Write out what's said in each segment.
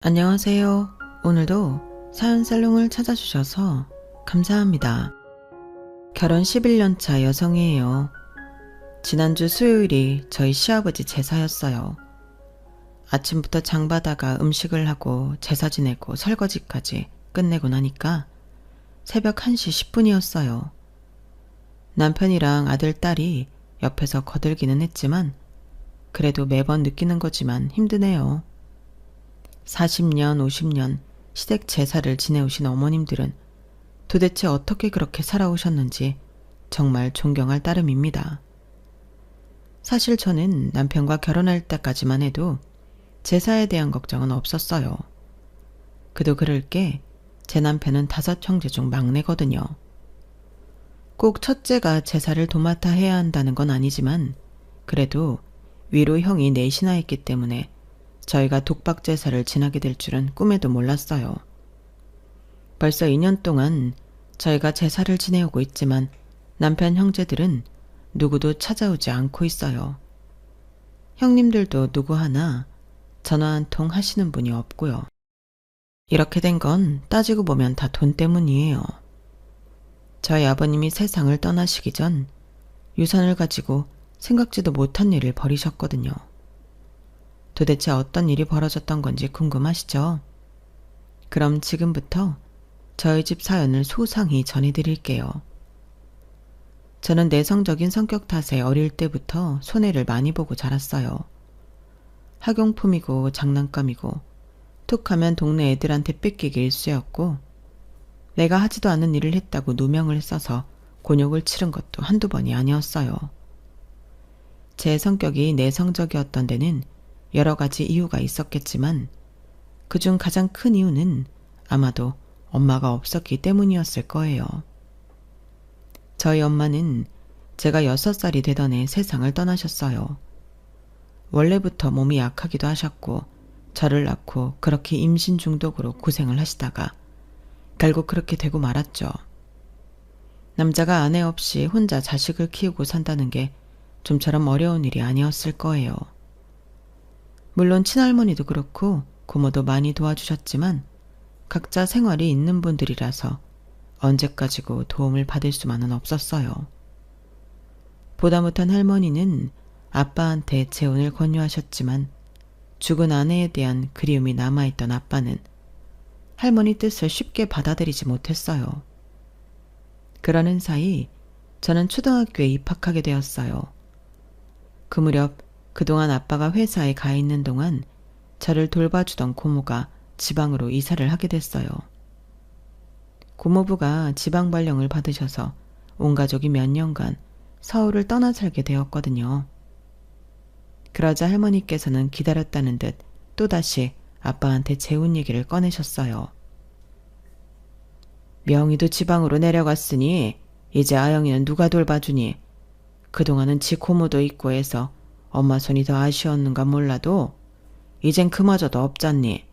안녕하세요. 오늘도 사연살롱을 찾아주셔서 감사합니다. 결혼 11년 차 여성이에요. 지난주 수요일이 저희 시아버지 제사였어요. 아침부터 장 봐다가 음식을 하고 제사 지내고 설거지까지 끝내고 나니까 새벽 1시 10분이었어요. 남편이랑 아들, 딸이 옆에서 거들기는 했지만 그래도 매번 느끼는 거지만 힘드네요. 40년, 50년 시댁 제사를 지내오신 어머님들은 도대체 어떻게 그렇게 살아오셨는지 정말 존경할 따름입니다. 사실 저는 남편과 결혼할 때까지만 해도 제사에 대한 걱정은 없었어요. 그도 그럴 게 제 남편은 5 형제 중 막내거든요. 꼭 첫째가 제사를 도맡아 해야 한다는 건 아니지만 그래도 위로 형이 넷이나 있기 때문에 저희가 독박 제사를 지나게 될 줄은 꿈에도 몰랐어요. 벌써 2년 동안 저희가 제사를 지내오고 있지만 남편 형제들은 누구도 찾아오지 않고 있어요. 형님들도 누구 하나 전화 한 통 하시는 분이 없고요. 이렇게 된 건 따지고 보면 다 돈 때문이에요. 저희 아버님이 세상을 떠나시기 전 유산을 가지고 생각지도 못한 일을 벌이셨거든요. 도대체 어떤 일이 벌어졌던 건지 궁금하시죠? 그럼 지금부터 저희 집 사연을 소상히 전해드릴게요. 저는 내성적인 성격 탓에 어릴 때부터 손해를 많이 보고 자랐어요. 학용품이고 장난감이고 툭하면 동네 애들한테 뺏기기 일쑤였고 내가 하지도 않은 일을 했다고 누명을 써서 곤욕을 치른 것도 한두 번이 아니었어요. 제 성격이 내성적이었던 데는 여러 가지 이유가 있었겠지만 그중 가장 큰 이유는 아마도 엄마가 없었기 때문이었을 거예요. 저희 엄마는 제가 6살이 되던 해 세상을 떠나셨어요. 원래부터 몸이 약하기도 하셨고 저를 낳고 그렇게 임신 중독으로 고생을 하시다가 결국 그렇게 되고 말았죠. 남자가 아내 없이 혼자 자식을 키우고 산다는 게 좀처럼 어려운 일이 아니었을 거예요. 물론 친할머니도 그렇고 고모도 많이 도와주셨지만 각자 생활이 있는 분들이라서 언제까지고 도움을 받을 수만은 없었어요. 보다 못한 할머니는 아빠한테 재혼을 권유하셨지만 죽은 아내에 대한 그리움이 남아있던 아빠는 할머니 뜻을 쉽게 받아들이지 못했어요. 그러는 사이 저는 초등학교에 입학하게 되었어요. 그 무렵 그동안 아빠가 회사에 가 있는 동안 저를 돌봐주던 고모가 지방으로 이사를 하게 됐어요. 고모부가 지방 발령을 받으셔서 온 가족이 몇 년간 서울을 떠나 살게 되었거든요. 그러자 할머니께서는 기다렸다는 듯 또다시 아빠한테 재혼 얘기를 꺼내셨어요. 명희도 지방으로 내려갔으니 이제 아영이는 누가 돌봐주니? 그동안은 지 고모도 있고 해서 엄마 손이 더 아쉬웠는가 몰라도 이젠 그마저도 없잖니.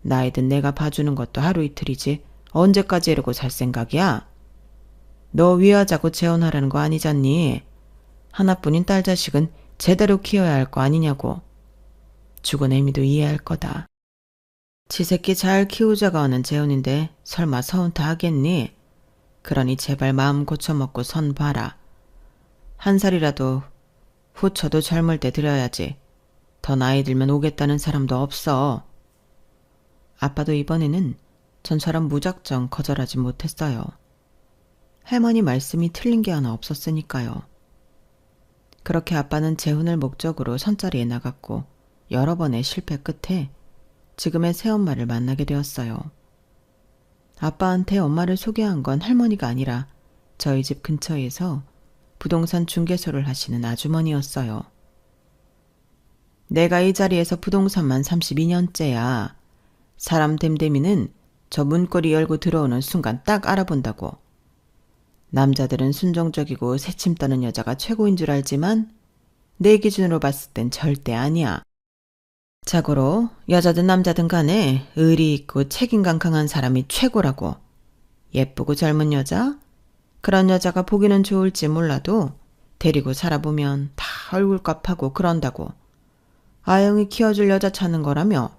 나이든 내가 봐주는 것도 하루 이틀이지 언제까지 이러고 살 생각이야? 너 위하자고 재혼하라는 거 아니잖니? 하나뿐인 딸 자식은 제대로 키워야 할 거 아니냐고. 죽은 애미도 이해할 거다. 지 새끼 잘 키우자가 하는 재혼인데 설마 서운 다 하겠니? 그러니 제발 마음 고쳐먹고 선 봐라. 한 살이라도 후처도 젊을 때 들여야지. 더 나이 들면 오겠다는 사람도 없어. 아빠도 이번에는 전처럼 무작정 거절하지 못했어요. 할머니 말씀이 틀린 게 하나 없었으니까요. 그렇게 아빠는 재혼을 목적으로 선자리에 나갔고 여러 번의 실패 끝에 지금의 새엄마를 만나게 되었어요. 아빠한테 엄마를 소개한 건 할머니가 아니라 저희 집 근처에서 부동산 중개소를 하시는 아주머니였어요. 내가 이 자리에서 부동산만 32년째야. 사람 됨됨이는 저 문고리 열고 들어오는 순간 딱 알아본다고. 남자들은 순종적이고 새침 떠는 여자가 최고인 줄 알지만 내 기준으로 봤을 땐 절대 아니야. 자고로 여자든 남자든 간에 의리 있고 책임감 강한 사람이 최고라고. 예쁘고 젊은 여자? 그런 여자가 보기는 좋을지 몰라도 데리고 살아보면 다 얼굴값하고 그런다고. 아영이 키워줄 여자 찾는 거라며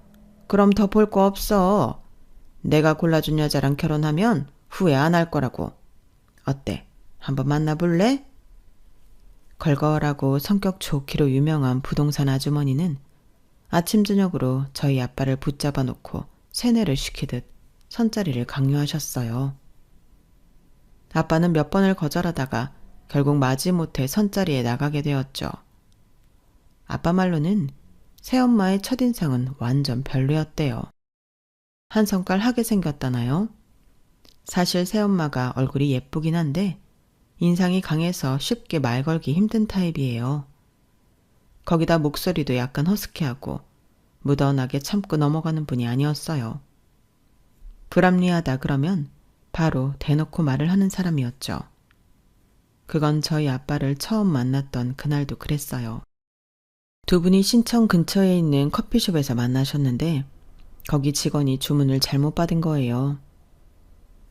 그럼 더 볼 거 없어. 내가 골라준 여자랑 결혼하면 후회 안 할 거라고. 어때? 한번 만나볼래? 걸걸하고 성격 좋기로 유명한 부동산 아주머니는 아침 저녁으로 저희 아빠를 붙잡아 놓고 세뇌를 시키듯 선자리를 강요하셨어요. 아빠는 몇 번을 거절하다가 결국 마지못해 선자리에 나가게 되었죠. 아빠 말로는 새엄마의 첫인상은 완전 별로였대요. 한 성깔 하게 생겼다나요? 사실 새엄마가 얼굴이 예쁘긴 한데 인상이 강해서 쉽게 말 걸기 힘든 타입이에요. 거기다 목소리도 약간 허스키하고 무던하게 참고 넘어가는 분이 아니었어요. 불합리하다 그러면 바로 대놓고 말을 하는 사람이었죠. 그건 저희 아빠를 처음 만났던 그날도 그랬어요. 두 분이 신청 근처에 있는 커피숍에서 만나셨는데 거기 직원이 주문을 잘못 받은 거예요.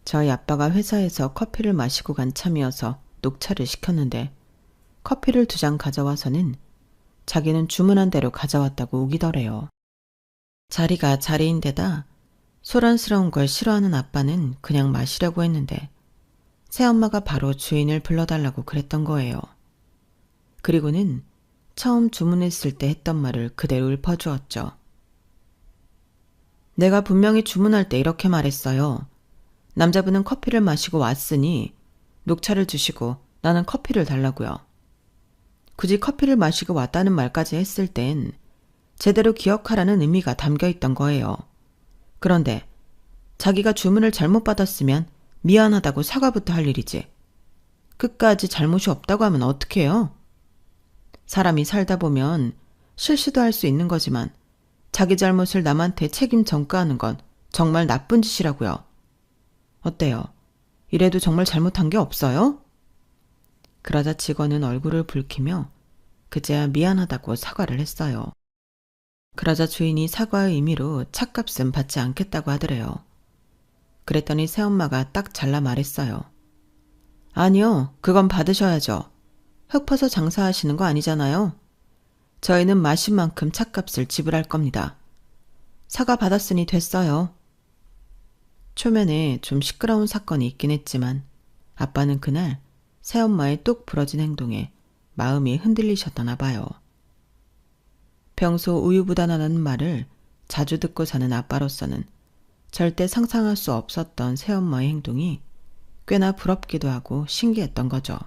저희 아빠가 회사에서 커피를 마시고 간 참이어서 녹차를 시켰는데 커피를 2잔 가져와서는 자기는 주문한 대로 가져왔다고 우기더래요. 자리가 자리인데다 소란스러운 걸 싫어하는 아빠는 그냥 마시려고 했는데 새엄마가 바로 주인을 불러달라고 그랬던 거예요. 그리고는 처음 주문했을 때 했던 말을 그대로 읊어주었죠. 내가 분명히 주문할 때 이렇게 말했어요. 남자분은 커피를 마시고 왔으니 녹차를 주시고 나는 커피를 달라고요. 굳이 커피를 마시고 왔다는 말까지 했을 땐 제대로 기억하라는 의미가 담겨 있던 거예요. 그런데 자기가 주문을 잘못 받았으면 미안하다고 사과부터 할 일이지. 끝까지 잘못이 없다고 하면 어떡해요? 사람이 살다 보면 실수도 할 수 있는 거지만 자기 잘못을 남한테 책임 전가하는 건 정말 나쁜 짓이라고요. 어때요? 이래도 정말 잘못한 게 없어요? 그러자 직원은 얼굴을 붉히며 그제야 미안하다고 사과를 했어요. 그러자 주인이 사과의 의미로 찻값은 받지 않겠다고 하더래요. 그랬더니 새엄마가 딱 잘라 말했어요. 아니요, 그건 받으셔야죠. 흙 퍼서 장사하시는 거 아니잖아요. 저희는 마신 만큼 찻값을 지불할 겁니다. 사과 받았으니 됐어요. 초면에 좀 시끄러운 사건이 있긴 했지만 아빠는 그날 새엄마의 뚝 부러진 행동에 마음이 흔들리셨다나 봐요. 평소 우유부단하다는 말을 자주 듣고 사는 아빠로서는 절대 상상할 수 없었던 새엄마의 행동이 꽤나 부럽기도 하고 신기했던 거죠.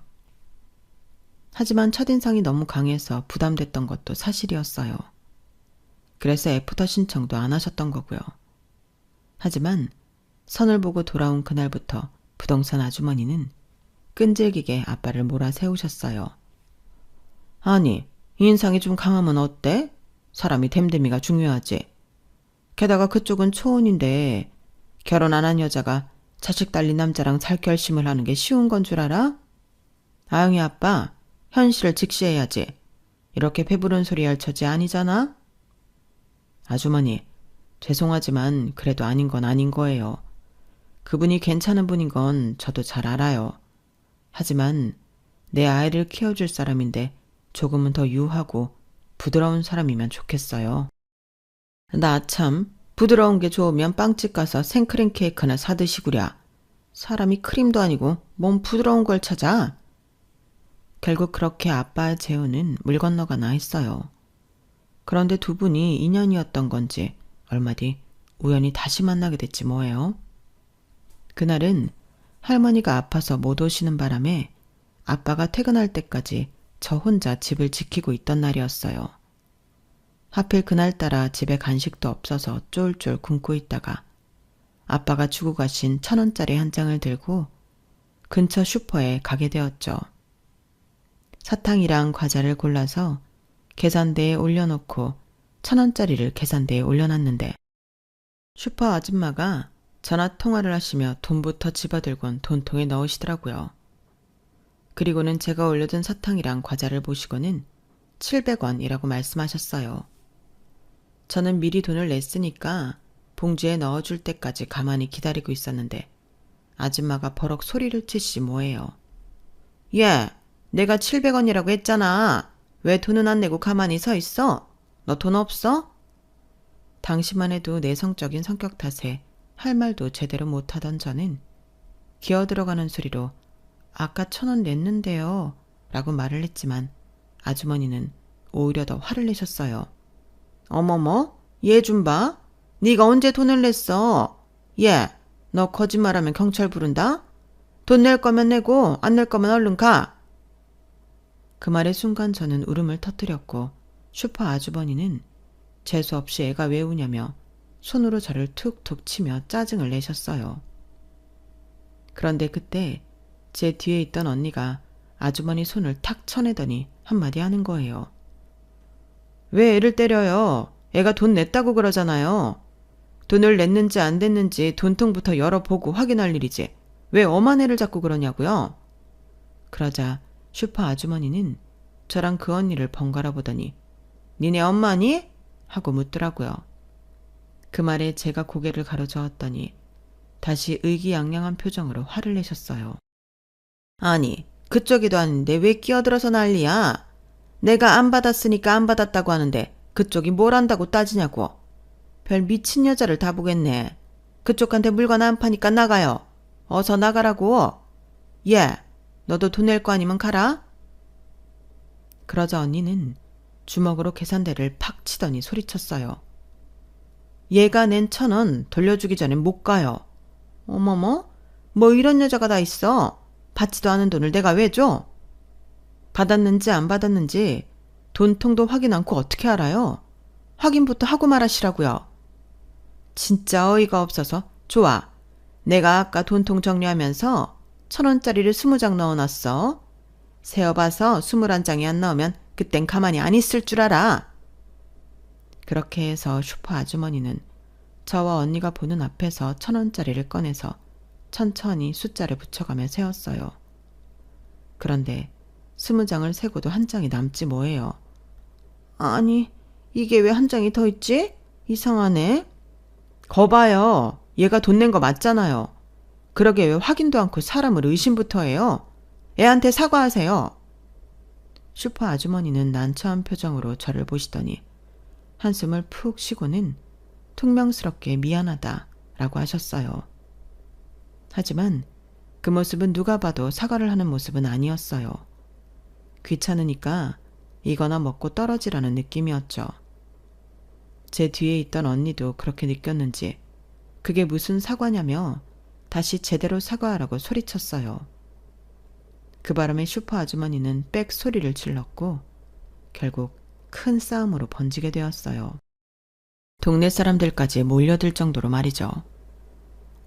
하지만 첫인상이 너무 강해서 부담됐던 것도 사실이었어요. 그래서 애프터 신청도 안 하셨던 거고요. 하지만 선을 보고 돌아온 그날부터 부동산 아주머니는 끈질기게 아빠를 몰아세우셨어요. 아니, 인상이 좀 강하면 어때? 사람이 됨됨이가 중요하지. 게다가 그쪽은 초혼인데 결혼 안 한 여자가 자식 달린 남자랑 살 결심을 하는 게 쉬운 건 줄 알아? 아영이 아빠, 현실을 직시해야지. 이렇게 배부른 소리 할 처지 아니잖아? 아주머니, 죄송하지만 그래도 아닌 건 아닌 거예요. 그분이 괜찮은 분인 건 저도 잘 알아요. 하지만 내 아이를 키워줄 사람인데 조금은 더 유하고 부드러운 사람이면 좋겠어요. 나 참 부드러운 게 좋으면 빵집 가서 생크림 케이크나 사드시구랴. 사람이 크림도 아니고 몸 부드러운 걸 찾아. 결국 그렇게 아빠의 재혼은 물 건너가나 했어요. 그런데 두 분이 인연이었던 건지 얼마 뒤 우연히 다시 만나게 됐지 뭐예요. 그날은 할머니가 아파서 못 오시는 바람에 아빠가 퇴근할 때까지 저 혼자 집을 지키고 있던 날이었어요. 하필 그날따라 집에 간식도 없어서 쫄쫄 굶고 있다가 아빠가 주고 가신 1,000원짜리 한 장을 들고 근처 슈퍼에 가게 되었죠. 사탕이랑 과자를 골라서 계산대에 올려놓고 1,000원짜리를 계산대에 올려놨는데 슈퍼 아줌마가 전화 통화를 하시며 돈부터 집어들곤 돈통에 넣으시더라고요. 그리고는 제가 올려둔 사탕이랑 과자를 보시고는 700원이라고 말씀하셨어요. 저는 미리 돈을 냈으니까 봉지에 넣어줄 때까지 가만히 기다리고 있었는데 아줌마가 버럭 소리를 치시 뭐예요. 예, 내가 700원이라고 했잖아. 왜 돈은 안 내고 가만히 서 있어? 너 돈 없어? 당시만 해도 내성적인 성격 탓에 할 말도 제대로 못하던 저는 기어들어가는 소리로 아까 1,000원 냈는데요 라고 말을 했지만 아주머니는 오히려 더 화를 내셨어요. 어머머, 얘 좀 봐. 네가 언제 돈을 냈어? 얘, 너 거짓말하면 경찰 부른다? 돈 낼 거면 내고 안 낼 거면 얼른 가. 그 말의 순간 저는 울음을 터뜨렸고 슈퍼 아주버니는 재수없이 애가 왜 우냐며 손으로 저를 툭툭 치며 짜증을 내셨어요. 그런데 그때 제 뒤에 있던 언니가 아주머니 손을 탁 쳐내더니 한마디 하는 거예요. 왜 애를 때려요? 애가 돈 냈다고 그러잖아요. 돈을 냈는지 안 냈는지 돈통부터 열어보고 확인할 일이지. 왜 엄한 애를 자꾸 그러냐고요? 그러자 슈퍼 아주머니는 저랑 그 언니를 번갈아 보더니 니네 엄마니? 하고 묻더라고요. 그 말에 제가 고개를 가로저었더니 다시 의기양양한 표정으로 화를 내셨어요. 아니, 그쪽이도 아닌데 왜 끼어들어서 난리야? 내가 안 받았으니까 안 받았다고 하는데 그쪽이 뭘 안다고 따지냐고. 별 미친 여자를 다 보겠네. 그쪽한테 물건 안 파니까 나가요. 어서 나가라고. 예, 너도 돈 낼 거 아니면 가라. 그러자 언니는 주먹으로 계산대를 팍 치더니 소리쳤어요. 얘가 낸 1,000원 돌려주기 전엔 못 가요. 어머머, 뭐 이런 여자가 다 있어. 받지도 않은 돈을 내가 왜 줘? 받았는지 안 받았는지 돈통도 확인 않고 어떻게 알아요? 확인부터 하고 말하시라고요. 진짜 어이가 없어서. 좋아. 내가 아까 돈통 정리하면서 1,000원짜리를 20장 넣어놨어. 세어봐서 21장이 안 나오면 그땐 가만히 안 있을 줄 알아. 그렇게 해서 슈퍼 아주머니는 저와 언니가 보는 앞에서 1,000원짜리를 꺼내서 천천히 숫자를 붙여가며 세었어요. 그런데 20장을 세고도 한 장이 남지 뭐예요. 아니, 이게 왜 한 장이 더 있지? 이상하네. 거봐요. 얘가 돈 낸 거 맞잖아요. 그러게 왜 확인도 않고 사람을 의심부터 해요? 애한테 사과하세요. 슈퍼 아주머니는 난처한 표정으로 저를 보시더니 한숨을 푹 쉬고는 퉁명스럽게 미안하다 라고 하셨어요. 하지만 그 모습은 누가 봐도 사과를 하는 모습은 아니었어요. 귀찮으니까 이거나 먹고 떨어지라는 느낌이었죠. 제 뒤에 있던 언니도 그렇게 느꼈는지 그게 무슨 사과냐며 다시 제대로 사과하라고 소리쳤어요. 그 바람에 슈퍼 아주머니는 빽 소리를 질렀고 결국 큰 싸움으로 번지게 되었어요. 동네 사람들까지 몰려들 정도로 말이죠.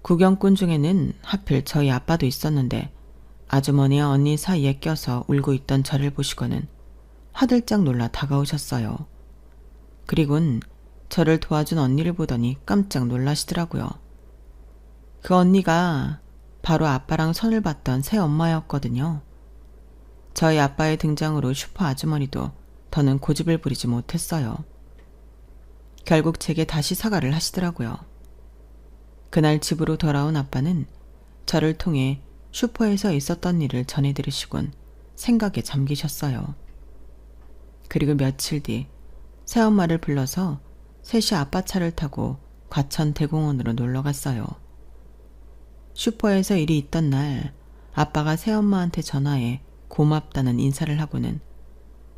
구경꾼 중에는 하필 저희 아빠도 있었는데 아주머니와 언니 사이에 껴서 울고 있던 저를 보시고는 화들짝 놀라 다가오셨어요. 그리곤 저를 도와준 언니를 보더니 깜짝 놀라시더라고요. 그 언니가 바로 아빠랑 손을 봤던 새 엄마였거든요. 저희 아빠의 등장으로 슈퍼 아주머니도 더는 고집을 부리지 못했어요. 결국 제게 다시 사과를 하시더라고요. 그날 집으로 돌아온 아빠는 저를 통해 슈퍼에서 있었던 일을 전해 들으시곤 생각에 잠기셨어요. 그리고 며칠 뒤 새엄마를 불러서 셋이 아빠 차를 타고 과천 대공원으로 놀러 갔어요. 슈퍼에서 일이 있던 날 아빠가 새엄마한테 전화해 고맙다는 인사를 하고는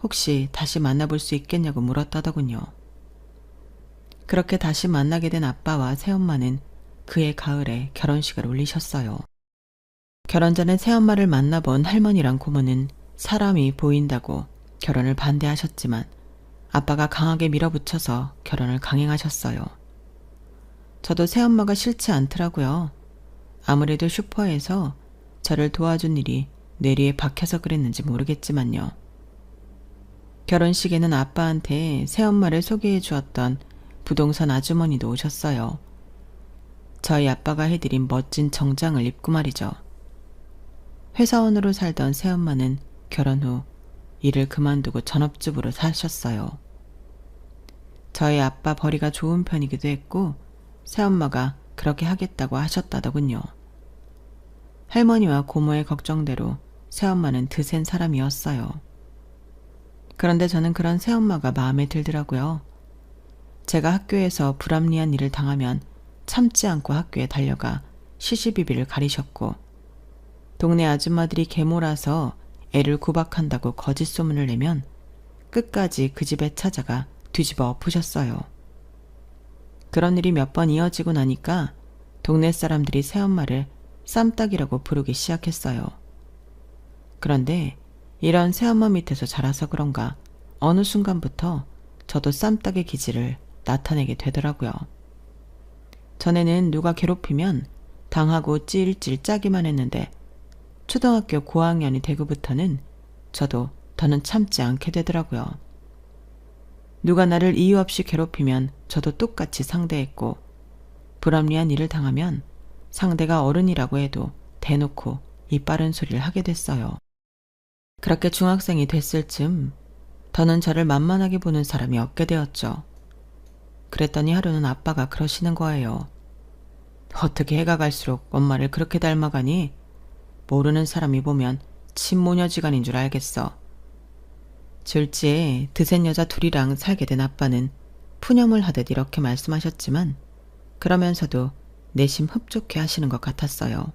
혹시 다시 만나볼 수 있겠냐고 물었다더군요. 그렇게 다시 만나게 된 아빠와 새엄마는 그해 가을에 결혼식을 올리셨어요. 결혼 전에 새엄마를 만나본 할머니랑 고모는 사람이 보인다고 결혼을 반대하셨지만 아빠가 강하게 밀어붙여서 결혼을 강행하셨어요. 저도 새엄마가 싫지 않더라고요. 아무래도 슈퍼에서 저를 도와준 일이 뇌리에 박혀서 그랬는지 모르겠지만요. 결혼식에는 아빠한테 새엄마를 소개해 주었던 부동산 아주머니도 오셨어요. 저희 아빠가 해드린 멋진 정장을 입고 말이죠. 회사원으로 살던 새엄마는 결혼 후 일을 그만두고 전업주부로 사셨어요. 저희 아빠 벌이가 좋은 편이기도 했고 새엄마가 그렇게 하겠다고 하셨다더군요. 할머니와 고모의 걱정대로 새엄마는 드센 사람이었어요. 그런데 저는 그런 새엄마가 마음에 들더라고요. 제가 학교에서 불합리한 일을 당하면 참지 않고 학교에 달려가 시시비비를 가리셨고, 동네 아줌마들이 개몰아서 애를 구박한다고 거짓 소문을 내면 끝까지 그 집에 찾아가 뒤집어 엎으셨어요. 그런 일이 몇 번 이어지고 나니까 동네 사람들이 새엄마를 쌈딱이라고 부르기 시작했어요. 그런데 이런 새엄마 밑에서 자라서 그런가 어느 순간부터 저도 쌈딱의 기질을 나타내게 되더라고요. 전에는 누가 괴롭히면 당하고 찔찔 짜기만 했는데 초등학교 고학년이 되고부터는 저도 더는 참지 않게 되더라고요. 누가 나를 이유 없이 괴롭히면 저도 똑같이 상대했고, 불합리한 일을 당하면 상대가 어른이라고 해도 대놓고 이 빠른 소리를 하게 됐어요. 그렇게 중학생이 됐을 즈음 더는 저를 만만하게 보는 사람이 없게 되었죠. 그랬더니 하루는 아빠가 그러시는 거예요. 어떻게 해가 갈수록 엄마를 그렇게 닮아가니? 모르는 사람이 보면 친모녀지간인 줄 알겠어. 졸지에 드센 여자 둘이랑 살게 된 아빠는 푸념을 하듯 이렇게 말씀하셨지만 그러면서도 내심 흡족해 하시는 것 같았어요.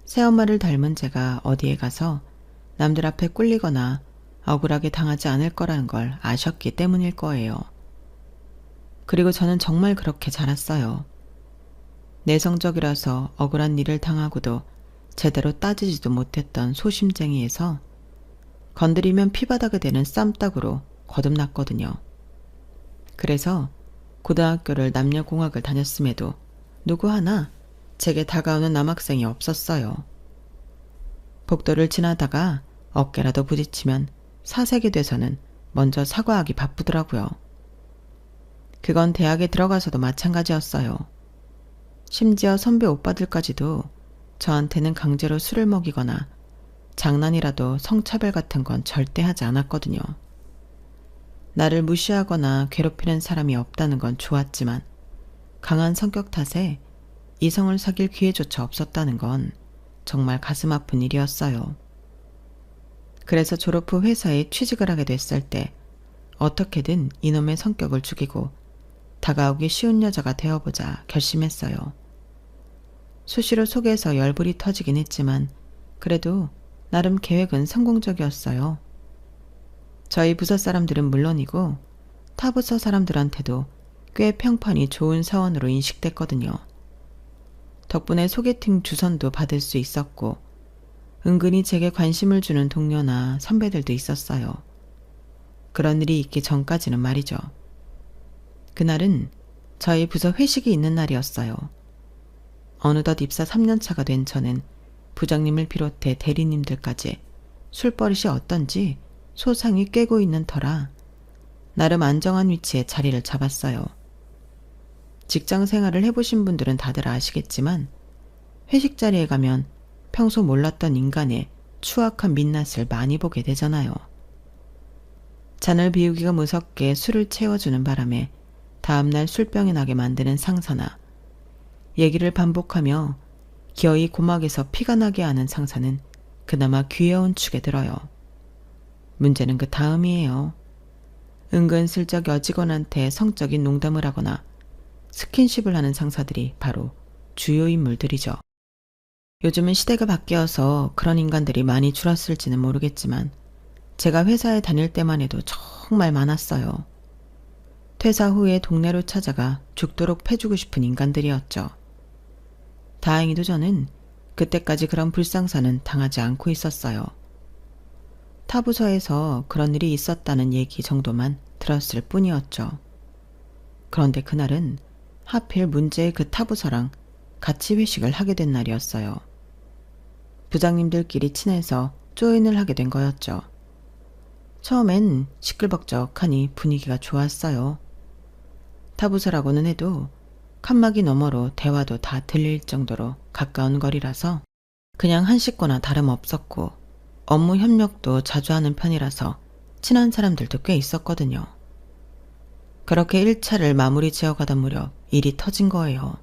새엄마를 닮은 제가 어디에 가서 남들 앞에 꿀리거나 억울하게 당하지 않을 거라는 걸 아셨기 때문일 거예요. 그리고 저는 정말 그렇게 자랐어요. 내성적이라서 억울한 일을 당하고도 제대로 따지지도 못했던 소심쟁이에서 건드리면 피바닥이 되는 쌈딱으로 거듭났거든요. 그래서 고등학교를 남녀공학을 다녔음에도 누구 하나 제게 다가오는 남학생이 없었어요. 복도를 지나다가 어깨라도 부딪히면 사색이 돼서는 먼저 사과하기 바쁘더라고요. 그건 대학에 들어가서도 마찬가지였어요. 심지어 선배 오빠들까지도 저한테는 강제로 술을 먹이거나 장난이라도 성차별 같은 건 절대 하지 않았거든요. 나를 무시하거나 괴롭히는 사람이 없다는 건 좋았지만 강한 성격 탓에 이성을 사귈 기회조차 없었다는 건 정말 가슴 아픈 일이었어요. 그래서 졸업 후 회사에 취직을 하게 됐을 때 어떻게든 이놈의 성격을 죽이고 다가오기 쉬운 여자가 되어보자 결심했어요. 수시로 속에서 열불이 터지긴 했지만 그래도 나름 계획은 성공적이었어요. 저희 부서 사람들은 물론이고 타 부서 사람들한테도 꽤 평판이 좋은 사원으로 인식됐거든요. 덕분에 소개팅 주선도 받을 수 있었고 은근히 제게 관심을 주는 동료나 선배들도 있었어요. 그런 일이 있기 전까지는 말이죠. 그날은 저희 부서 회식이 있는 날이었어요. 어느덧 입사 3년차가 된 저는 부장님을 비롯해 대리님들까지 술버릇이 어떤지 소상히 꿰고 있는 터라 나름 안정한 위치에 자리를 잡았어요. 직장 생활을 해보신 분들은 다들 아시겠지만 회식 자리에 가면 평소 몰랐던 인간의 추악한 민낯을 많이 보게 되잖아요. 잔을 비우기가 무섭게 술을 채워주는 바람에 다음날 술병이 나게 만드는 상사나 얘기를 반복하며 기어이 고막에서 피가 나게 하는 상사는 그나마 귀여운 축에 들어요. 문제는 그 다음이에요. 은근슬쩍 여직원한테 성적인 농담을 하거나 스킨십을 하는 상사들이 바로 주요 인물들이죠. 요즘은 시대가 바뀌어서 그런 인간들이 많이 줄었을지는 모르겠지만 제가 회사에 다닐 때만 해도 정말 많았어요. 퇴사 후에 동네로 찾아가 죽도록 패주고 싶은 인간들이었죠. 다행히도 저는 그때까지 그런 불상사는 당하지 않고 있었어요. 타 부서에서 그런 일이 있었다는 얘기 정도만 들었을 뿐이었죠. 그런데 그날은 하필 문제의 그 타 부서랑 같이 회식을 하게 된 날이었어요. 부장님들끼리 친해서 조인을 하게 된 거였죠. 처음엔 시끌벅적하니 분위기가 좋았어요. 타 부서라고는 해도 칸막이 너머로 대화도 다 들릴 정도로 가까운 거리라서 그냥 한 식구나 다름없었고 업무 협력도 자주 하는 편이라서 친한 사람들도 꽤 있었거든요. 그렇게 1차를 마무리 지어가던 무렵 일이 터진 거예요.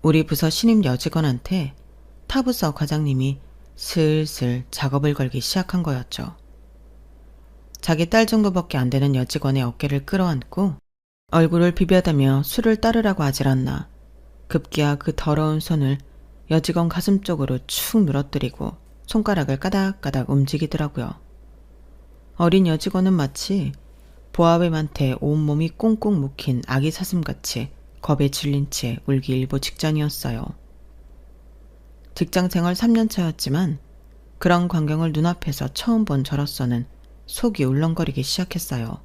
우리 부서 신입 여직원한테 타 부서 과장님이 슬슬 작업을 걸기 시작한 거였죠. 자기 딸 정도밖에 안 되는 여직원의 어깨를 끌어안고 얼굴을 비벼대며 술을 따르라고 하질 않나. 급기야 그 더러운 손을 여직원 가슴 쪽으로 축 늘어뜨리고 손가락을 까닥까닥 움직이더라고요. 어린 여직원은 마치 보아뱀한테 온몸이 꽁꽁 묶인 아기 사슴같이 겁에 질린 채 울기 일보 직전이었어요. 직장생활 3년차였지만 그런 광경을 눈앞에서 처음 본 저로서는 속이 울렁거리기 시작했어요.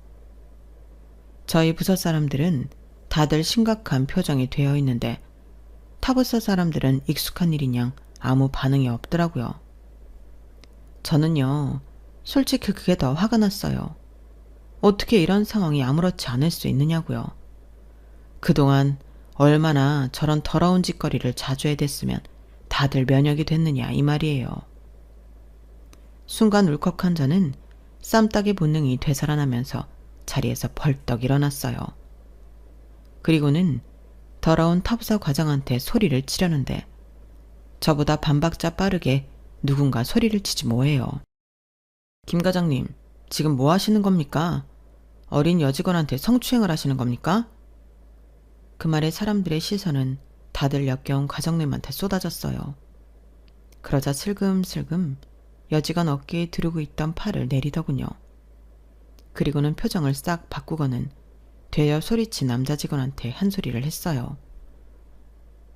저희 부서 사람들은 다들 심각한 표정이 되어 있는데 타부서 사람들은 익숙한 일이냥 아무 반응이 없더라고요. 저는요, 솔직히 그게 더 화가 났어요. 어떻게 이런 상황이 아무렇지 않을 수 있느냐고요. 그동안 얼마나 저런 더러운 짓거리를 자주 해댔으면 다들 면역이 됐느냐 이 말이에요. 순간 울컥한 저는 쌈딱의 본능이 되살아나면서 자리에서 벌떡 일어났어요. 그리고는 더러운 타부사 과장한테 소리를 치려는데 저보다 반박자 빠르게 누군가 소리를 치지 뭐해요. 김 과장님, 지금 뭐 하시는 겁니까? 어린 여직원한테 성추행을 하시는 겁니까? 그 말에 사람들의 시선은 다들 역겨운 과장님한테 쏟아졌어요. 그러자 슬금슬금 여직원 어깨에 두르고 있던 팔을 내리더군요. 그리고는 표정을 싹 바꾸고는 되어 소리친 남자 직원한테 한 소리를 했어요.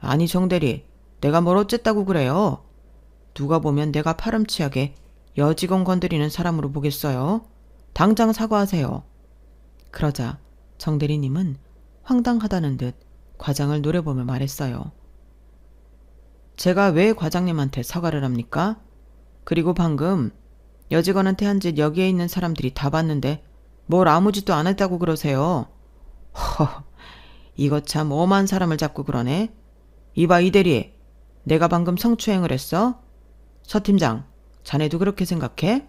아니 정대리, 내가 뭘 어쨌다고 그래요? 누가 보면 내가 파렴치하게 여직원 건드리는 사람으로 보겠어요? 당장 사과하세요. 그러자 정대리님은 황당하다는 듯 과장을 노려보며 말했어요. 제가 왜 과장님한테 사과를 합니까? 그리고 방금 여직원한테 한 짓 여기에 있는 사람들이 다 봤는데 뭘 아무 짓도 안 했다고 그러세요? 허, 이거 참 엄한 사람을 잡고 그러네. 이봐 이 대리, 내가 방금 성추행을 했어? 서 팀장, 자네도 그렇게 생각해?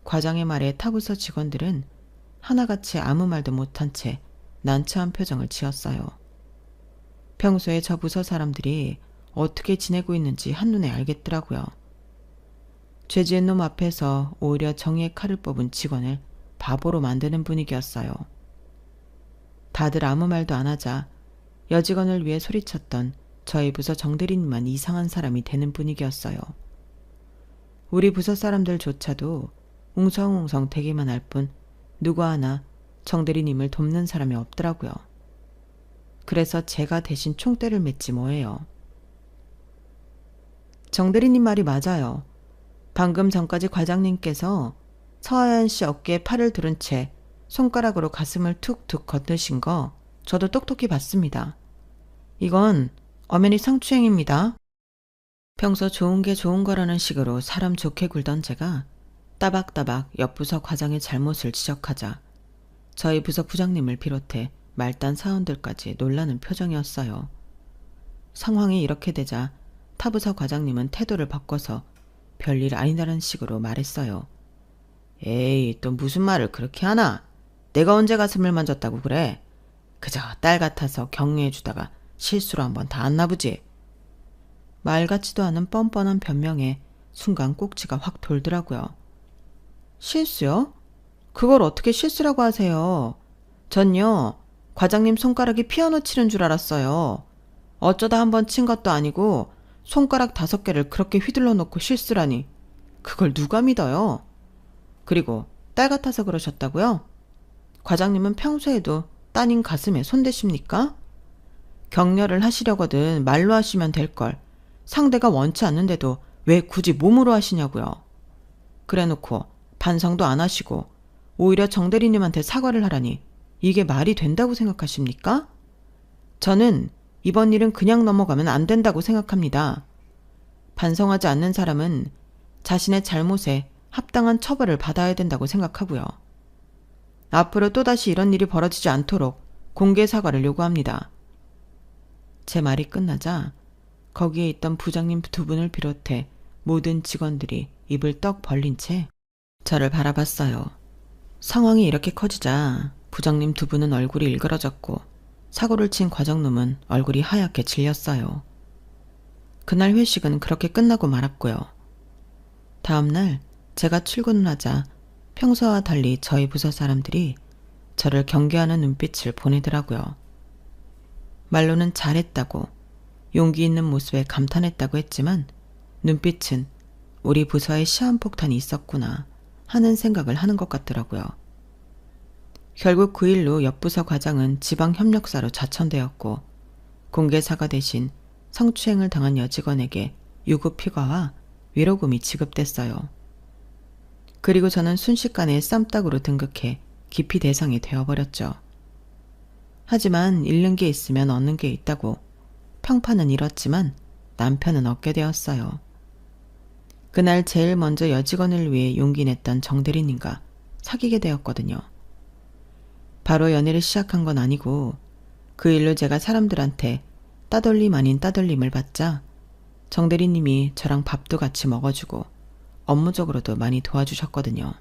과장의 말에 타부서 직원들은 하나같이 아무 말도 못한 채 난처한 표정을 지었어요. 평소에 저 부서 사람들이 어떻게 지내고 있는지 한눈에 알겠더라고요. 죄 지은 놈 앞에서 오히려 정의의 칼을 뽑은 직원을 바보로 만드는 분위기였어요. 다들 아무 말도 안 하자 여직원을 위해 소리쳤던 저희 부서 정대리님만 이상한 사람이 되는 분위기였어요. 우리 부서 사람들조차도 웅성웅성 대기만 할 뿐 누구 하나 정대리님을 돕는 사람이 없더라고요. 그래서 제가 대신 총대를 맸지 뭐예요. 정대리님 말이 맞아요. 방금 전까지 과장님께서 서하연 씨 어깨에 팔을 두른 채 손가락으로 가슴을 툭툭 건드신 거 저도 똑똑히 봤습니다. 이건 엄연히 성추행입니다. 평소 좋은 게 좋은 거라는 식으로 사람 좋게 굴던 제가 따박따박 옆 부서 과장의 잘못을 지적하자 저희 부서 부장님을 비롯해 말단 사원들까지 놀라는 표정이었어요. 상황이 이렇게 되자 타부서 과장님은 태도를 바꿔서 별일 아니다라는 식으로 말했어요. 에이, 또 무슨 말을 그렇게 하나? 내가 언제 가슴을 만졌다고 그래? 그저 딸 같아서 격려해주다가 실수로 한번 닿았나 보지. 말 같지도 않은 뻔뻔한 변명에 순간 꼭지가 확 돌더라고요. 실수요? 그걸 어떻게 실수라고 하세요? 전요, 과장님 손가락이 피아노 치는 줄 알았어요. 어쩌다 한번 친 것도 아니고 손가락 5개를 그렇게 휘둘러 놓고 실수라니. 그걸 누가 믿어요? 그리고 딸 같아서 그러셨다고요? 과장님은 평소에도 따님 가슴에 손대십니까? 격려를 하시려거든 말로 하시면 될걸. 상대가 원치 않는데도 왜 굳이 몸으로 하시냐고요. 그래놓고 반성도 안 하시고 오히려 정대리님한테 사과를 하라니 이게 말이 된다고 생각하십니까? 저는 이번 일은 그냥 넘어가면 안 된다고 생각합니다. 반성하지 않는 사람은 자신의 잘못에 합당한 처벌을 받아야 된다고 생각하고요. 앞으로 또다시 이런 일이 벌어지지 않도록 공개 사과를 요구합니다. 제 말이 끝나자 거기에 있던 부장님 2분을 비롯해 모든 직원들이 입을 떡 벌린 채 저를 바라봤어요. 상황이 이렇게 커지자 부장님 2분은 얼굴이 일그러졌고 사고를 친 과장놈은 얼굴이 하얗게 질렸어요. 그날 회식은 그렇게 끝나고 말았고요. 다음날 제가 출근을 하자 평소와 달리 저희 부서 사람들이 저를 경계하는 눈빛을 보내더라고요. 말로는 잘했다고, 용기 있는 모습에 감탄했다고 했지만 눈빛은 우리 부서에 시한폭탄이 있었구나 하는 생각을 하는 것 같더라고요. 결국 그 일로 옆 부서 과장은 지방협력사로 자천되었고 공개 사과 대신 성추행을 당한 여직원에게 유급 휴가와 위로금이 지급됐어요. 그리고 저는 순식간에 쌈딱으로 등극해 기피 대상이 되어버렸죠. 하지만 잃는 게 있으면 얻는 게 있다고 평판은 잃었지만 남편은 얻게 되었어요. 그날 제일 먼저 여직원을 위해 용기 냈던 정대리님과 사귀게 되었거든요. 바로 연애를 시작한 건 아니고 그 일로 제가 사람들한테 따돌림 아닌 따돌림을 받자 정대리님이 저랑 밥도 같이 먹어주고 업무적으로도 많이 도와주셨거든요.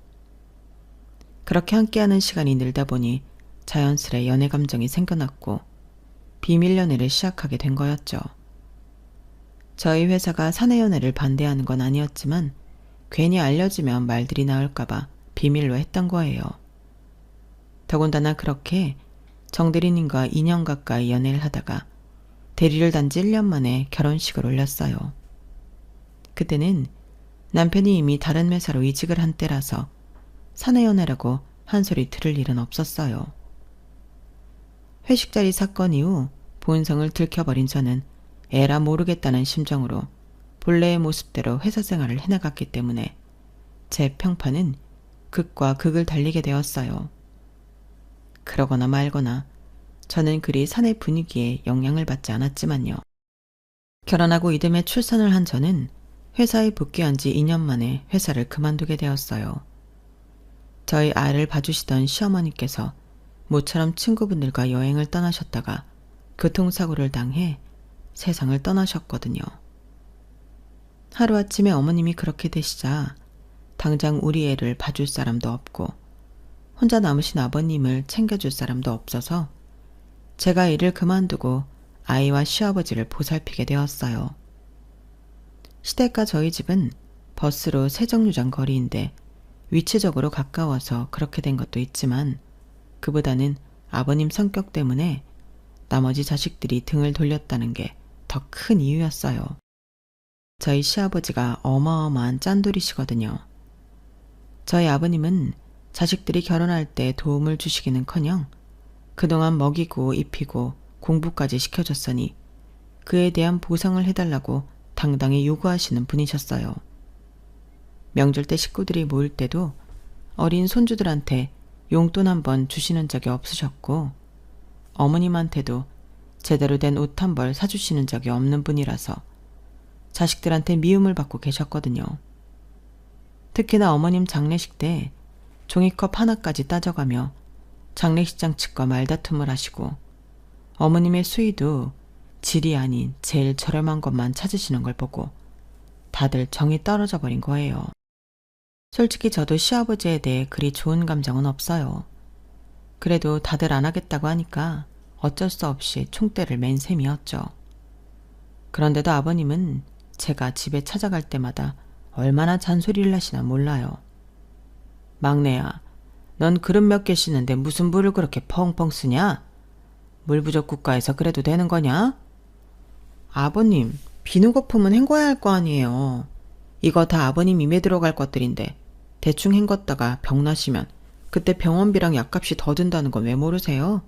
그렇게 함께하는 시간이 늘다 보니 자연스레 연애 감정이 생겨났고 비밀 연애를 시작하게 된 거였죠. 저희 회사가 사내 연애를 반대하는 건 아니었지만 괜히 알려지면 말들이 나올까봐 비밀로 했던 거예요. 더군다나 그렇게 정대리님과 2년 가까이 연애를 하다가 대리를 단지 1년 만에 결혼식을 올렸어요. 그때는 남편이 이미 다른 회사로 이직을 한 때라서 사내 연애라고 한 소리 들을 일은 없었어요. 회식 자리 사건 이후 본성을 들켜버린 저는 에라 모르겠다는 심정으로 본래의 모습대로 회사 생활을 해나갔기 때문에 제 평판은 극과 극을 달리게 되었어요. 그러거나 말거나 저는 그리 사내 분위기에 영향을 받지 않았지만요. 결혼하고 이듬해 출산을 한 저는 회사에 복귀한 지 2년 만에 회사를 그만두게 되었어요. 저희 아이를 봐주시던 시어머니께서 모처럼 친구분들과 여행을 떠나셨다가 교통사고를 당해 세상을 떠나셨거든요. 하루아침에 어머님이 그렇게 되시자 당장 우리 애를 봐줄 사람도 없고 혼자 남으신 아버님을 챙겨줄 사람도 없어서 제가 일을 그만두고 아이와 시아버지를 보살피게 되었어요. 시댁과 저희 집은 버스로 세정류장 거리인데 위치적으로 가까워서 그렇게 된 것도 있지만 그보다는 아버님 성격 때문에 나머지 자식들이 등을 돌렸다는 게 더 큰 이유였어요. 저희 시아버지가 어마어마한 짠돌이시거든요. 저희 아버님은 자식들이 결혼할 때 도움을 주시기는커녕 그동안 먹이고 입히고 공부까지 시켜줬으니 그에 대한 보상을 해달라고 당당히 요구하시는 분이셨어요. 명절 때 식구들이 모일 때도 어린 손주들한테 용돈 한 번 주시는 적이 없으셨고 어머님한테도 제대로 된 옷 한 벌 사주시는 적이 없는 분이라서 자식들한테 미움을 받고 계셨거든요. 특히나 어머님 장례식 때 종이컵 하나까지 따져가며 장례식장 측과 말다툼을 하시고 어머님의 수의도 질이 아닌 제일 저렴한 것만 찾으시는 걸 보고 다들 정이 떨어져 버린 거예요. 솔직히 저도 시아버지에 대해 그리 좋은 감정은 없어요. 그래도 다들 안 하겠다고 하니까 어쩔 수 없이 총대를 맨 셈이었죠. 그런데도 아버님은 제가 집에 찾아갈 때마다 얼마나 잔소리를 하시나 몰라요. 막내야, 넌 그릇 몇 개 씻는데 무슨 물을 그렇게 펑펑 쓰냐? 물 부족 국가에서 그래도 되는 거냐? 아버님, 비누거품은 헹궈야 할 거 아니에요. 이거 다 아버님 입에 들어갈 것들인데 대충 헹궜다가 병 나시면 그때 병원비랑 약값이 더 든다는 건 왜 모르세요?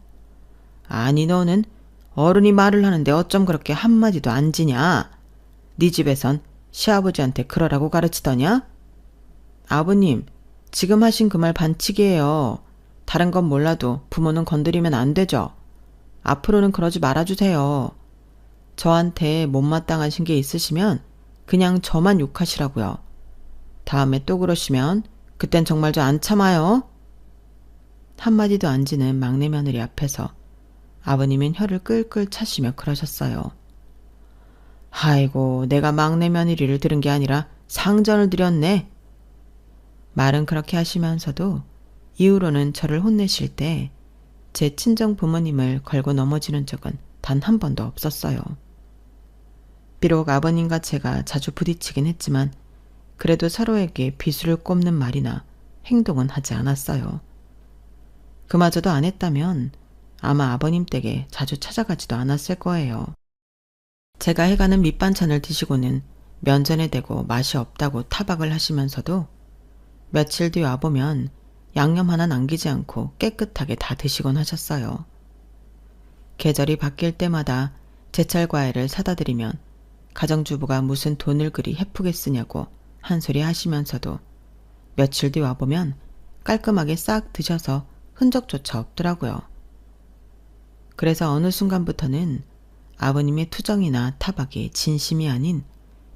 아니 너는 어른이 말을 하는데 어쩜 그렇게 한마디도 안 지냐? 네 집에선 시아버지한테 그러라고 가르치더냐? 아버님, 지금 하신 그 말 반칙이에요. 다른 건 몰라도 부모는 건드리면 안 되죠. 앞으로는 그러지 말아주세요. 저한테 못마땅하신 게 있으시면 그냥 저만 욕하시라고요. 다음에 또 그러시면 그땐 정말 저 안 참아요. 한마디도 안 지는 막내 며느리 앞에서 아버님은 혀를 끌끌 차시며 그러셨어요. 아이고, 내가 막내 며느리를 들은 게 아니라 상전을 드렸네. 말은 그렇게 하시면서도 이후로는 저를 혼내실 때 제 친정 부모님을 걸고 넘어지는 적은 단 한 번도 없었어요. 비록 아버님과 제가 자주 부딪히긴 했지만 그래도 서로에게 비수를 꼽는 말이나 행동은 하지 않았어요. 그마저도 안 했다면 아마 아버님 댁에 자주 찾아가지도 않았을 거예요. 제가 해가는 밑반찬을 드시고는 면전에 대고 맛이 없다고 타박을 하시면서도 며칠 뒤 와보면 양념 하나 남기지 않고 깨끗하게 다 드시곤 하셨어요. 계절이 바뀔 때마다 제철 과일을 사다 드리면 가정주부가 무슨 돈을 그리 헤프게 쓰냐고 한 소리 하시면서도 며칠 뒤 와보면 깔끔하게 싹 드셔서 흔적조차 없더라고요. 그래서 어느 순간부터는 아버님의 투정이나 타박이 진심이 아닌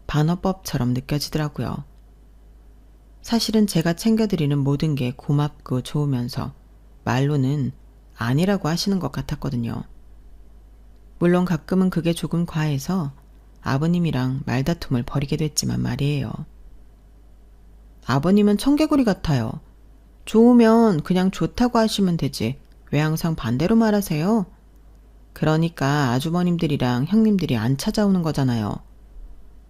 반어법처럼 느껴지더라고요. 사실은 제가 챙겨드리는 모든 게 고맙고 좋으면서 말로는 아니라고 하시는 것 같았거든요. 물론 가끔은 그게 조금 과해서 아버님이랑 말다툼을 벌이게 됐지만 말이에요. 아버님은 청개구리 같아요. 좋으면 그냥 좋다고 하시면 되지. 왜 항상 반대로 말하세요? 그러니까 아주버님들이랑 형님들이 안 찾아오는 거잖아요.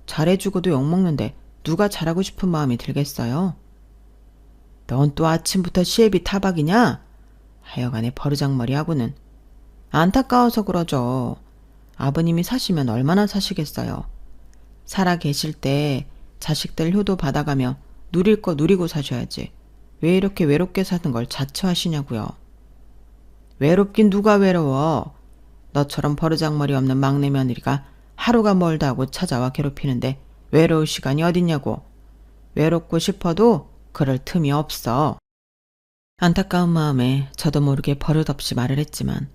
잘해주고도 욕먹는데 누가 잘하고 싶은 마음이 들겠어요? 넌 또 아침부터 시애비 타박이냐? 하여간에 버르장머리하고는. 안타까워서 그러죠. 아버님이 사시면 얼마나 사시겠어요. 살아 계실 때 자식들 효도 받아가며 누릴 거 누리고 사셔야지. 왜 이렇게 외롭게 사는 걸 자처하시냐고요. 외롭긴 누가 외로워. 너처럼 버르장머리 없는 막내 며느리가 하루가 멀다 하고 찾아와 괴롭히는데 외로울 시간이 어딨냐고. 외롭고 싶어도 그럴 틈이 없어. 안타까운 마음에 저도 모르게 버릇없이 말을 했지만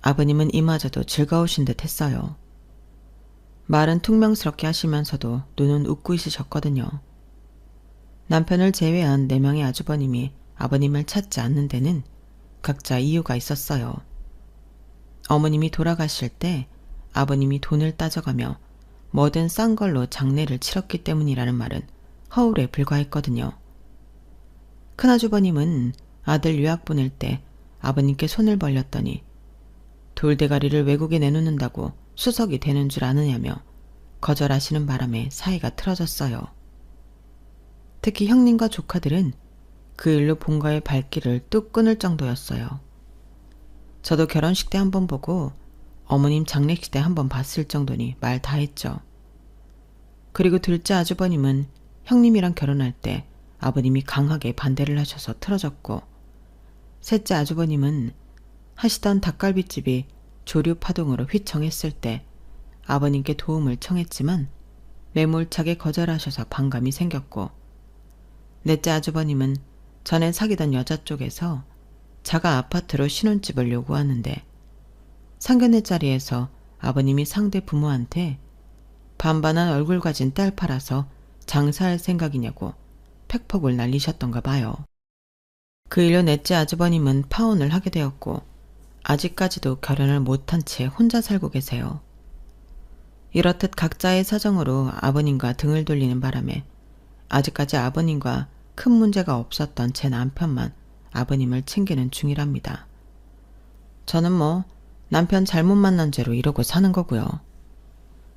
아버님은 이마저도 즐거우신 듯 했어요. 말은 퉁명스럽게 하시면서도 눈은 웃고 있으셨거든요. 남편을 제외한 4명의 아주버님이 아버님을 찾지 않는 데는 각자 이유가 있었어요. 어머님이 돌아가실 때 아버님이 돈을 따져가며 뭐든 싼 걸로 장례를 치렀기 때문이라는 말은 허울에 불과했거든요. 큰아주버님은 아들 유학 보낼 때 아버님께 손을 벌렸더니 돌대가리를 외국에 내놓는다고 수석이 되는 줄 아느냐며 거절하시는 바람에 사이가 틀어졌어요. 특히 형님과 조카들은 그 일로 본가의 발길을 뚝 끊을 정도였어요. 저도 결혼식 때 한 번 보고 어머님 장례식 때 한 번 봤을 정도니 말 다 했죠. 그리고 둘째 아주버님은 형님이랑 결혼할 때 아버님이 강하게 반대를 하셔서 틀어졌고, 셋째 아주버님은 하시던 닭갈비집이 조류 파동으로 휘청했을 때 아버님께 도움을 청했지만 매몰차게 거절하셔서 반감이 생겼고, 넷째 아주버님은 전에 사귀던 여자 쪽에서 자가 아파트로 신혼집을 요구하는데 상견례 자리에서 아버님이 상대 부모한테 반반한 얼굴 가진 딸 팔아서 장사할 생각이냐고 팩폭을 날리셨던가 봐요. 그 일로 넷째 아주버님은 파혼을 하게 되었고 아직까지도 결혼을 못한 채 혼자 살고 계세요. 이렇듯 각자의 사정으로 아버님과 등을 돌리는 바람에 아직까지 아버님과 큰 문제가 없었던 제 남편만 아버님을 챙기는 중이랍니다. 저는 뭐 남편 잘못 만난 죄로 이러고 사는 거고요.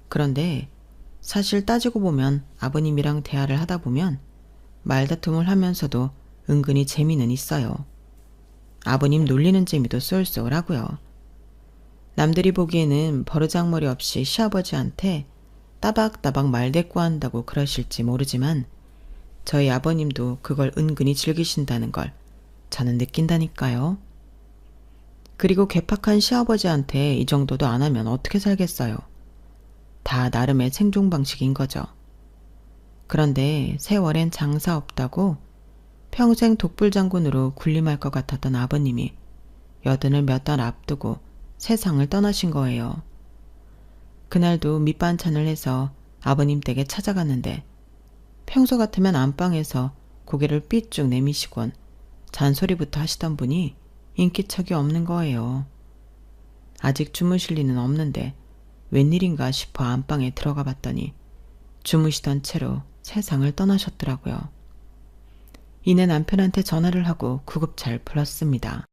그런데 사실 따지고 보면 아버님이랑 대화를 하다 보면 말다툼을 하면서도 은근히 재미는 있어요. 아버님 놀리는 재미도 쏠쏠하고요. 남들이 보기에는 버르장머리 없이 시아버지한테 따박따박 말대꾸한다고 그러실지 모르지만 저희 아버님도 그걸 은근히 즐기신다는 걸 저는 느낀다니까요. 그리고 괴팍한 시아버지한테 이 정도도 안 하면 어떻게 살겠어요. 다 나름의 생존 방식인 거죠. 그런데 세월엔 장사 없다고 평생 독불장군으로 군림할 것 같았던 아버님이 80을 몇 달 앞두고 세상을 떠나신 거예요. 그날도 밑반찬을 해서 아버님 댁에 찾아갔는데 평소 같으면 안방에서 고개를 삐쭉 내미시곤 잔소리부터 하시던 분이 인기척이 없는 거예요. 아직 주무실 리는 없는데 웬일인가 싶어 안방에 들어가 봤더니 주무시던 채로 세상을 떠나셨더라고요. 이내 남편한테 전화를 하고 구급차를 불렀습니다.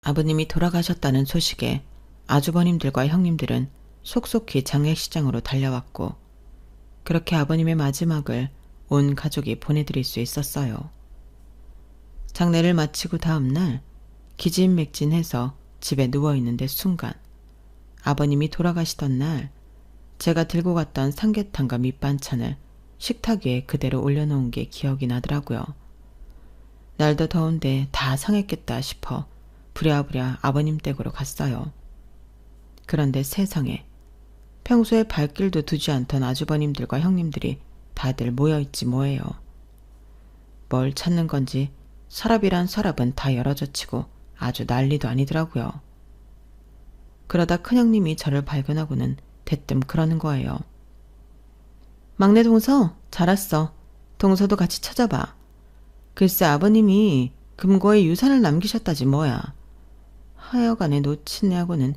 아버님이 돌아가셨다는 소식에 아주버님들과 형님들은 속속히 장례식장으로 달려왔고 그렇게 아버님의 마지막을 온 가족이 보내드릴 수 있었어요. 장례를 마치고 다음 날 기진맥진해서 집에 누워있는데 순간 아버님이 돌아가시던 날 제가 들고 갔던 삼계탕과 밑반찬을 식탁 위에 그대로 올려놓은 게 기억이 나더라고요. 날도 더운데 다 상했겠다 싶어 부랴부랴 아버님 댁으로 갔어요. 그런데 세상에, 평소에 발길도 두지 않던 아주버님들과 형님들이 다들 모여있지 뭐예요. 뭘 찾는 건지 서랍이란 서랍은 다 열어젖히고 아주 난리도 아니더라고요. 그러다 큰형님이 저를 발견하고는 대뜸 그러는 거예요. 막내 동서, 잘 왔어. 동서도 같이 찾아봐. 글쎄 아버님이 금고에 유산을 남기셨다지 뭐야. 하여간에 놓친애하고는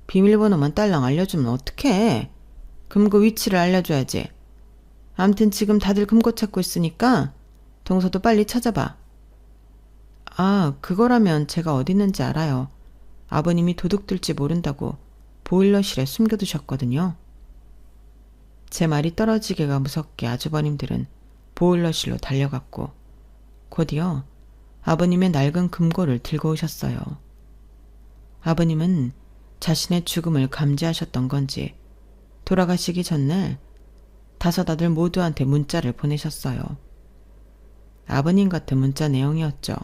비밀번호만 딸랑 알려주면 어떡해. 금고 위치를 알려줘야지. 암튼 지금 다들 금고 찾고 있으니까 동서도 빨리 찾아봐. 아, 그거라면 제가 어디 있는지 알아요. 아버님이 도둑 들지 모른다고 보일러실에 숨겨두셨거든요. 제 말이 떨어지기가 무섭게 아주버님들은 보일러실로 달려갔고 곧이어 아버님의 낡은 금고를 들고 오셨어요. 아버님은 자신의 죽음을 감지하셨던 건지 돌아가시기 전날 5 아들 모두한테 문자를 보내셨어요. 아버님 같은 문자 내용이었죠.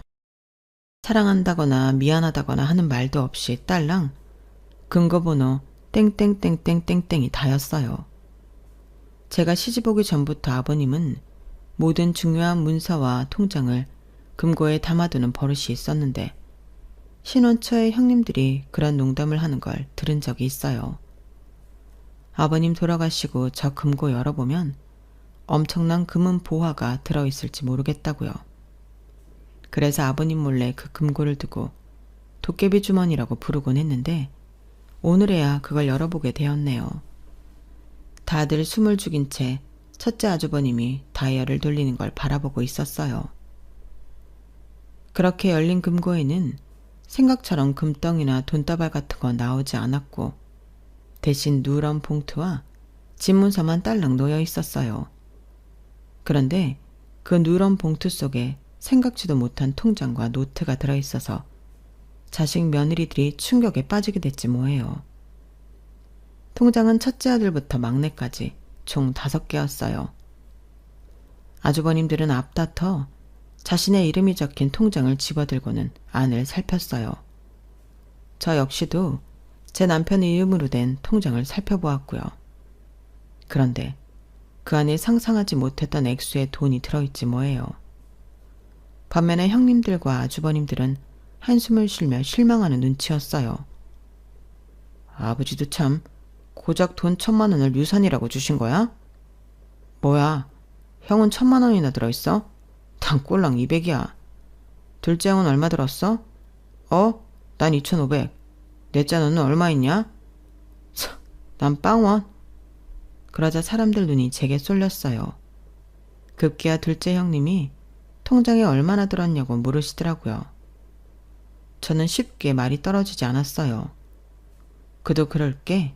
사랑한다거나 미안하다거나 하는 말도 없이 딸랑 금고번호 땡땡땡땡땡땡이 다였어요. 제가 시집 오기 전부터 아버님은 모든 중요한 문서와 통장을 금고에 담아두는 버릇이 있었는데 신혼 초에 형님들이 그런 농담을 하는 걸 들은 적이 있어요. 아버님 돌아가시고 저 금고 열어보면 엄청난 금은 보화가 들어있을지 모르겠다고요. 그래서 아버님 몰래 그 금고를 두고 도깨비 주머니라고 부르곤 했는데 오늘에야 그걸 열어보게 되었네요. 다들 숨을 죽인 채 첫째 아주버님이 다이얼을 돌리는 걸 바라보고 있었어요. 그렇게 열린 금고에는 생각처럼 금덩이나 돈다발 같은 건 나오지 않았고 대신 누런 봉투와 집문서만 딸랑 놓여 있었어요. 그런데 그 누런 봉투 속에 생각지도 못한 통장과 노트가 들어있어서 자식 며느리들이 충격에 빠지게 됐지 뭐예요. 통장은 첫째 아들부터 막내까지 총 5개였어요. 아주버님들은 앞다퉈 자신의 이름이 적힌 통장을 집어들고는 안을 살폈어요. 저 역시도 제 남편의 이름으로 된 통장을 살펴보았고요. 그런데 그 안에 상상하지 못했던 액수의 돈이 들어있지 뭐예요. 반면에 형님들과 아주버님들은 한숨을 쉬며 실망하는 눈치였어요. 아버지도 참 고작 돈 1,000만 원을 유산이라고 주신 거야? 뭐야, 형은 1,000만 원이나 들어있어? 난 꼴랑 200이야. 둘째 형은 얼마 들었어? 난 2,500. 넷째 너는 얼마 있냐? 난 빵원. 그러자 사람들 눈이 제게 쏠렸어요. 급기야 둘째 형님이 통장에 얼마나 들었냐고 물으시더라고요. 저는 쉽게 말이 떨어지지 않았어요. 그도 그럴 게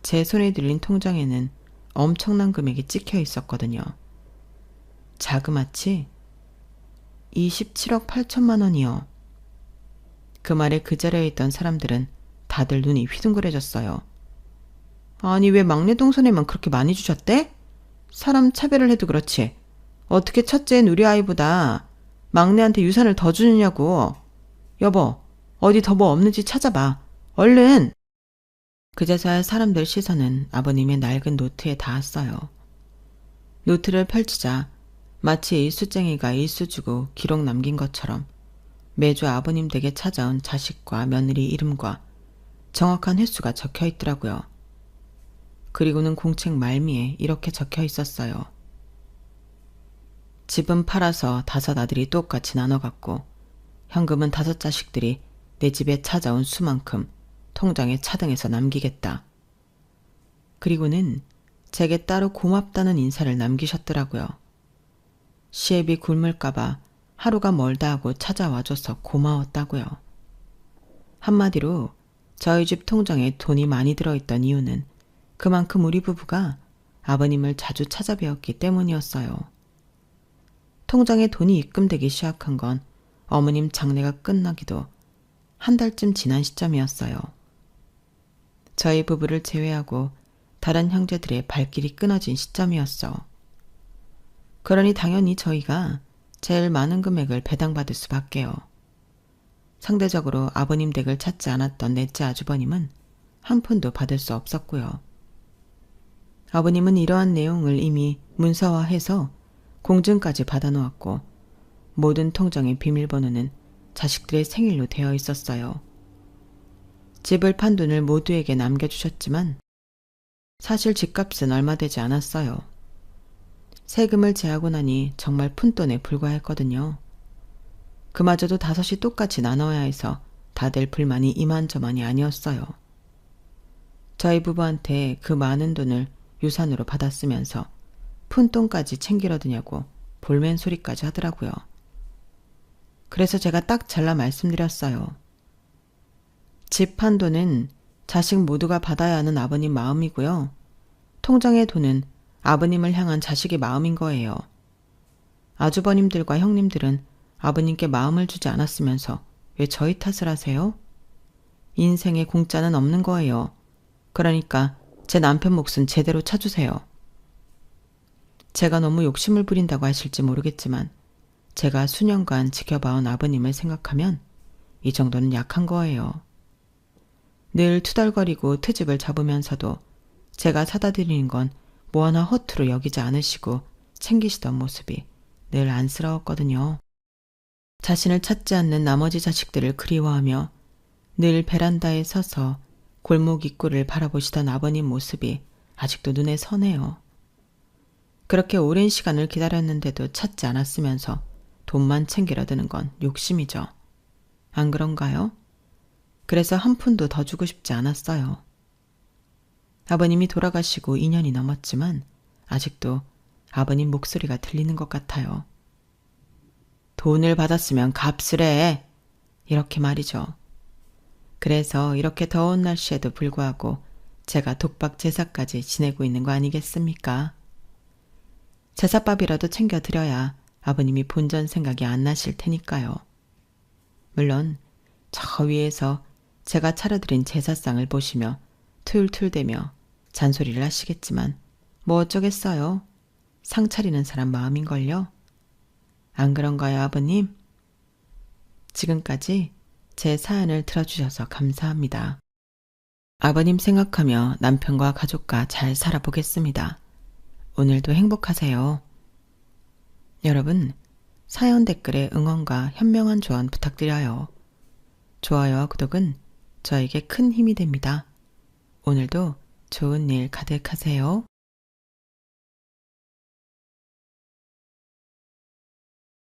제 손에 들린 통장에는 엄청난 금액이 찍혀 있었거든요. 자그마치 27억 8천만 원이요. 그 말에 그 자리에 있던 사람들은 다들 눈이 휘둥그레졌어요. 아니 왜 막내 동선에만 그렇게 많이 주셨대? 사람 차별을 해도 그렇지 어떻게 첫째인 우리 아이보다 막내한테 유산을 더 주느냐고. 여보, 어디 더 뭐 없는지 찾아봐. 얼른! 그제서야 사람들 시선은 아버님의 낡은 노트에 닿았어요. 노트를 펼치자 마치 일수쟁이가 일수 주고 기록 남긴 것처럼 매주 아버님 댁에 찾아온 자식과 며느리 이름과 정확한 횟수가 적혀 있더라고요. 그리고는 공책 말미에 이렇게 적혀 있었어요. 집은 팔아서 5 아들이 똑같이 나눠갔고 현금은 5 자식들이 내 집에 찾아온 수만큼 통장에 차등해서 남기겠다. 그리고는 제게 따로 고맙다는 인사를 남기셨더라고요. 시애비 굶을까봐 하루가 멀다 하고 찾아와줘서 고마웠다고요. 한마디로 저희 집 통장에 돈이 많이 들어있던 이유는 그만큼 우리 부부가 아버님을 자주 찾아뵈었기 때문이었어요. 통장에 돈이 입금되기 시작한 건 어머님 장례가 끝나기도 한 달쯤 지난 시점이었어요. 저희 부부를 제외하고 다른 형제들의 발길이 끊어진 시점이었죠. 그러니 당연히 저희가 제일 많은 금액을 배당받을 수밖에요. 상대적으로 아버님 댁을 찾지 않았던 넷째 아주버님은 한 푼도 받을 수 없었고요. 아버님은 이러한 내용을 이미 문서화해서 공증까지 받아놓았고 모든 통장의 비밀번호는 자식들의 생일로 되어 있었어요. 집을 판 돈을 모두에게 남겨주셨지만 사실 집값은 얼마 되지 않았어요. 세금을 제하고 나니 정말 푼돈에 불과했거든요. 그마저도 다섯이 똑같이 나눠야 해서 다들 불만이 이만저만이 아니었어요. 저희 부부한테 그 많은 돈을 유산으로 받았으면서 푼돈까지 챙기려 드냐고 볼멘 소리까지 하더라고요. 그래서 제가 딱 잘라 말씀드렸어요. 집 한 돈은 자식 모두가 받아야 하는 아버님 마음이고요. 통장의 돈은 아버님을 향한 자식의 마음인 거예요. 아주버님들과 형님들은 아버님께 마음을 주지 않았으면서 왜 저희 탓을 하세요? 인생에 공짜는 없는 거예요. 그러니까 제 남편 몫은 제대로 쳐주세요. 제가 너무 욕심을 부린다고 하실지 모르겠지만 제가 수년간 지켜봐온 아버님을 생각하면 이 정도는 약한 거예요. 늘 투덜거리고 트집을 잡으면서도 제가 사다 드리는 건 뭐 하나 허투루 여기지 않으시고 챙기시던 모습이 늘 안쓰러웠거든요. 자신을 찾지 않는 나머지 자식들을 그리워하며 늘 베란다에 서서 골목 입구를 바라보시던 아버님 모습이 아직도 눈에 선해요. 그렇게 오랜 시간을 기다렸는데도 찾지 않았으면서 돈만 챙기려 드는 건 욕심이죠. 안 그런가요? 그래서 한 푼도 더 주고 싶지 않았어요. 아버님이 돌아가시고 2년이 넘었지만 아직도 아버님 목소리가 들리는 것 같아요. 돈을 받았으면 값을 해. 이렇게 말이죠. 그래서 이렇게 더운 날씨에도 불구하고 제가 독박 제사까지 지내고 있는 거 아니겠습니까? 제사밥이라도 챙겨드려야 아버님이 본전 생각이 안 나실 테니까요. 물론 저 위에서 제가 차려드린 제사상을 보시며 툴툴대며 잔소리를 하시겠지만 뭐 어쩌겠어요. 상 차리는 사람 마음인걸요. 안 그런가요, 아버님? 지금까지 제 사연을 들어주셔서 감사합니다. 아버님 생각하며 남편과 가족과 잘 살아보겠습니다. 오늘도 행복하세요. 여러분, 사연 댓글에 응원과 현명한 조언 부탁드려요. 좋아요와 구독은 저에게 큰 힘이 됩니다. 오늘도 좋은 일 가득하세요.